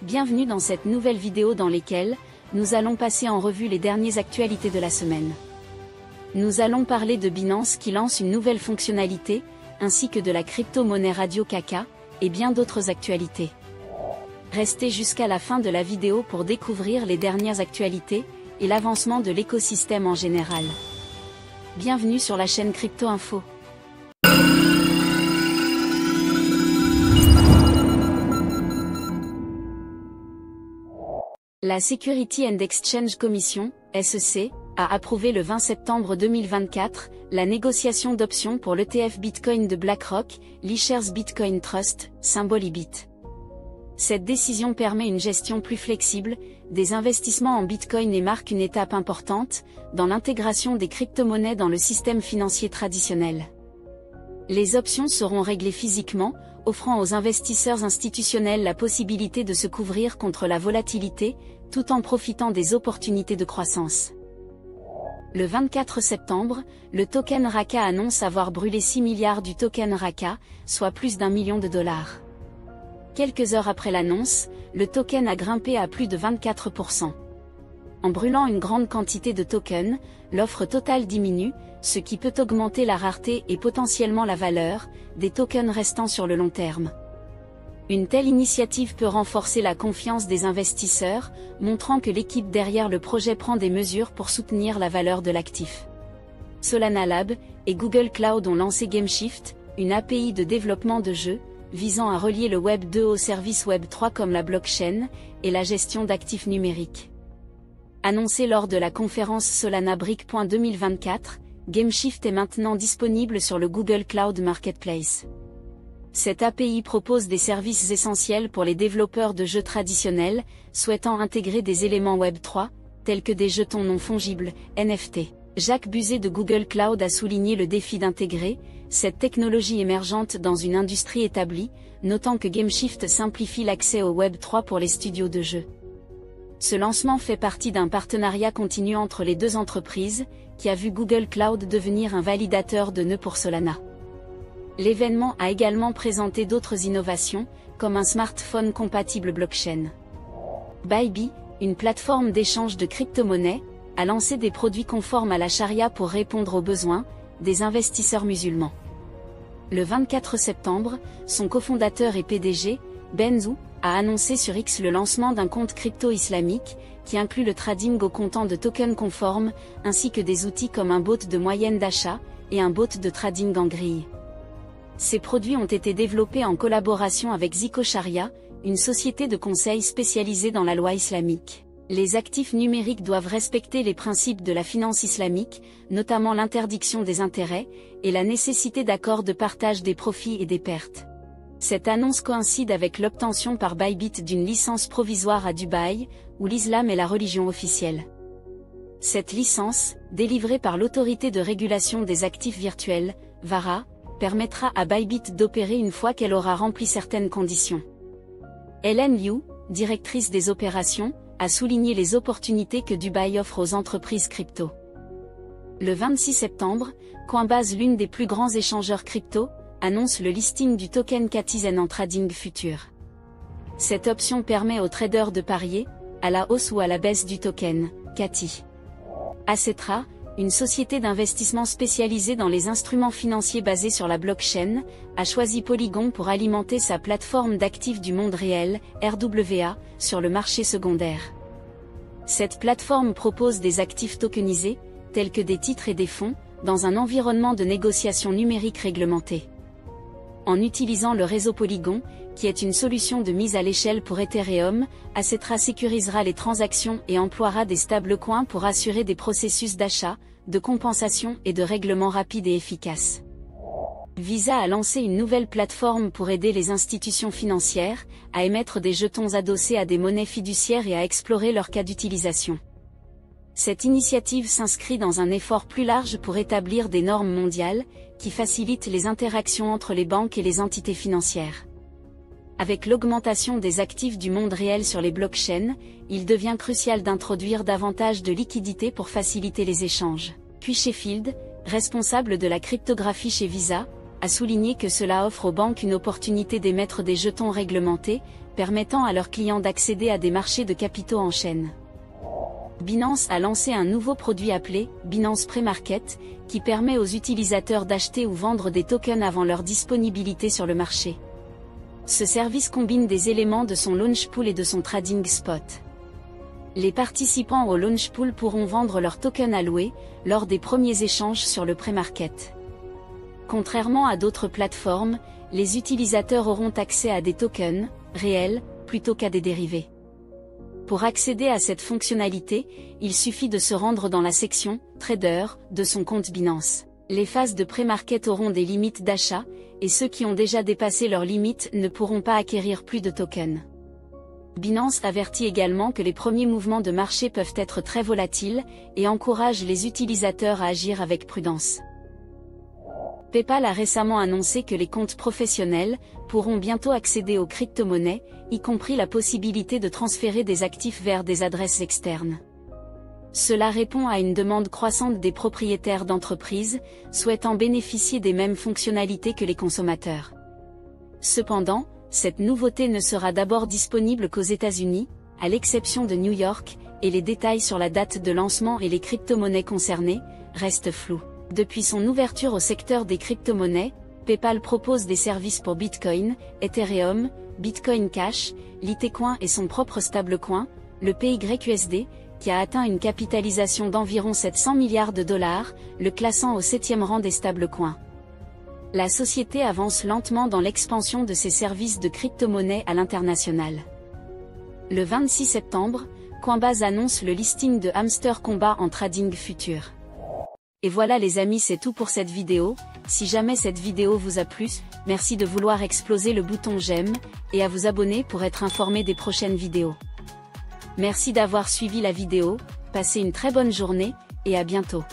Bienvenue dans cette nouvelle vidéo dans laquelle nous allons passer en revue les dernières actualités de la semaine. Nous allons parler de Binance qui lance une nouvelle fonctionnalité, ainsi que de la crypto-monnaie Radio Kaka, et bien d'autres actualités. Restez jusqu'à la fin de la vidéo pour découvrir les dernières actualités, et l'avancement de l'écosystème en général. Bienvenue sur la chaîne Crypto Info. La Security and Exchange Commission, SEC, a approuvé le 20 septembre 2024 la négociation d'options pour l'ETF Bitcoin de BlackRock, l'iShares Bitcoin Trust, symbole IBIT. Cette décision permet une gestion plus flexible des investissements en Bitcoin et marque une étape importante dans l'intégration des crypto-monnaies dans le système financier traditionnel. Les options seront réglées physiquement, offrant aux investisseurs institutionnels la possibilité de se couvrir contre la volatilité, tout en profitant des opportunités de croissance. Le 24 septembre, le token Raka annonce avoir brûlé 6 milliards du token Raka, soit plus d'1 million de dollars. Quelques heures après l'annonce, le token a grimpé à plus de 24%. En brûlant une grande quantité de tokens, l'offre totale diminue, ce qui peut augmenter la rareté et potentiellement la valeur des tokens restants sur le long terme. Une telle initiative peut renforcer la confiance des investisseurs, montrant que l'équipe derrière le projet prend des mesures pour soutenir la valeur de l'actif. Solana Lab et Google Cloud ont lancé GameShift, une API de développement de jeux, visant à relier le Web 2 aux services Web 3 comme la blockchain et la gestion d'actifs numériques. Annoncé lors de la conférence Solana Brick. 2024, GameShift est maintenant disponible sur le Google Cloud Marketplace. Cette API propose des services essentiels pour les développeurs de jeux traditionnels, souhaitant intégrer des éléments Web 3, tels que des jetons non fongibles, NFT. Jacques Buzet de Google Cloud a souligné le défi d'intégrer cette technologie émergente dans une industrie établie, notant que GameShift simplifie l'accès au Web 3 pour les studios de jeux. Ce lancement fait partie d'un partenariat continu entre les deux entreprises, qui a vu Google Cloud devenir un validateur de nœuds pour Solana. L'événement a également présenté d'autres innovations, comme un smartphone compatible blockchain. Bybit, une plateforme d'échange de crypto-monnaies, a lancé des produits conformes à la charia pour répondre aux besoins des investisseurs musulmans. Le 24 septembre, son cofondateur et PDG, Ben Zhu, a annoncé sur X le lancement d'un compte crypto islamique, qui inclut le trading au comptant de tokens conformes, ainsi que des outils comme un bot de moyenne d'achat, et un bot de trading en grille. Ces produits ont été développés en collaboration avec Zico Sharia, une société de conseil spécialisée dans la loi islamique. Les actifs numériques doivent respecter les principes de la finance islamique, notamment l'interdiction des intérêts, et la nécessité d'accords de partage des profits et des pertes. Cette annonce coïncide avec l'obtention par Bybit d'une licence provisoire à Dubaï, où l'islam est la religion officielle. Cette licence, délivrée par l'autorité de régulation des actifs virtuels, VARA, permettra à Bybit d'opérer une fois qu'elle aura rempli certaines conditions. Hélène Liu, directrice des opérations, a souligné les opportunités que Dubaï offre aux entreprises crypto. Le 26 septembre, Coinbase, l'une des plus grands échangeurs crypto, annonce le listing du token Katizen en trading futur. Cette option permet aux traders de parier, à la hausse ou à la baisse du token, Kati. Acetra, une société d'investissement spécialisée dans les instruments financiers basés sur la blockchain, a choisi Polygon pour alimenter sa plateforme d'actifs du monde réel, RWA, sur le marché secondaire. Cette plateforme propose des actifs tokenisés, tels que des titres et des fonds, dans un environnement de négociation numérique réglementé. En utilisant le réseau Polygon, qui est une solution de mise à l'échelle pour Ethereum, Acetra sécurisera les transactions et emploiera des stablecoins pour assurer des processus d'achat, de compensation et de règlement rapides et efficaces. Visa a lancé une nouvelle plateforme pour aider les institutions financières à émettre des jetons adossés à des monnaies fiduciaires et à explorer leur cas d'utilisation. Cette initiative s'inscrit dans un effort plus large pour établir des normes mondiales, qui facilitent les interactions entre les banques et les entités financières. Avec l'augmentation des actifs du monde réel sur les blockchains, il devient crucial d'introduire davantage de liquidités pour faciliter les échanges. Puis Sheffield, responsable de la cryptographie chez Visa, a souligné que cela offre aux banques une opportunité d'émettre des jetons réglementés, permettant à leurs clients d'accéder à des marchés de capitaux en chaîne. Binance a lancé un nouveau produit appelé Binance Pre-Market, qui permet aux utilisateurs d'acheter ou vendre des tokens avant leur disponibilité sur le marché. Ce service combine des éléments de son launch pool et de son trading spot. Les participants au launch pool pourront vendre leurs tokens alloués lors des premiers échanges sur le pré-market. Contrairement à d'autres plateformes, les utilisateurs auront accès à des tokens réels plutôt qu'à des dérivés. Pour accéder à cette fonctionnalité, il suffit de se rendre dans la section « Trader » de son compte Binance. Les phases de pré-market auront des limites d'achat, et ceux qui ont déjà dépassé leurs limites ne pourront pas acquérir plus de tokens. Binance avertit également que les premiers mouvements de marché peuvent être très volatiles, et encourage les utilisateurs à agir avec prudence. PayPal a récemment annoncé que les comptes professionnels pourront bientôt accéder aux crypto-monnaies, y compris la possibilité de transférer des actifs vers des adresses externes. Cela répond à une demande croissante des propriétaires d'entreprises, souhaitant bénéficier des mêmes fonctionnalités que les consommateurs. Cependant, cette nouveauté ne sera d'abord disponible qu'aux États-Unis, à l'exception de New York, et les détails sur la date de lancement et les crypto-monnaies concernées restent flous. Depuis son ouverture au secteur des crypto-monnaies, PayPal propose des services pour Bitcoin, Ethereum, Bitcoin Cash, Litecoin et son propre stablecoin, le PYUSD, qui a atteint une capitalisation d'environ 700 milliards de dollars, le classant au 7e rang des stablecoins. La société avance lentement dans l'expansion de ses services de crypto-monnaies à l'international. Le 26 septembre, Coinbase annonce le listing de Hamster Combat en trading futur. Et voilà les amis, c'est tout pour cette vidéo. Si jamais cette vidéo vous a plu, merci de vouloir exploser le bouton j'aime, et à vous abonner pour être informé des prochaines vidéos. Merci d'avoir suivi la vidéo, passez une très bonne journée, et à bientôt.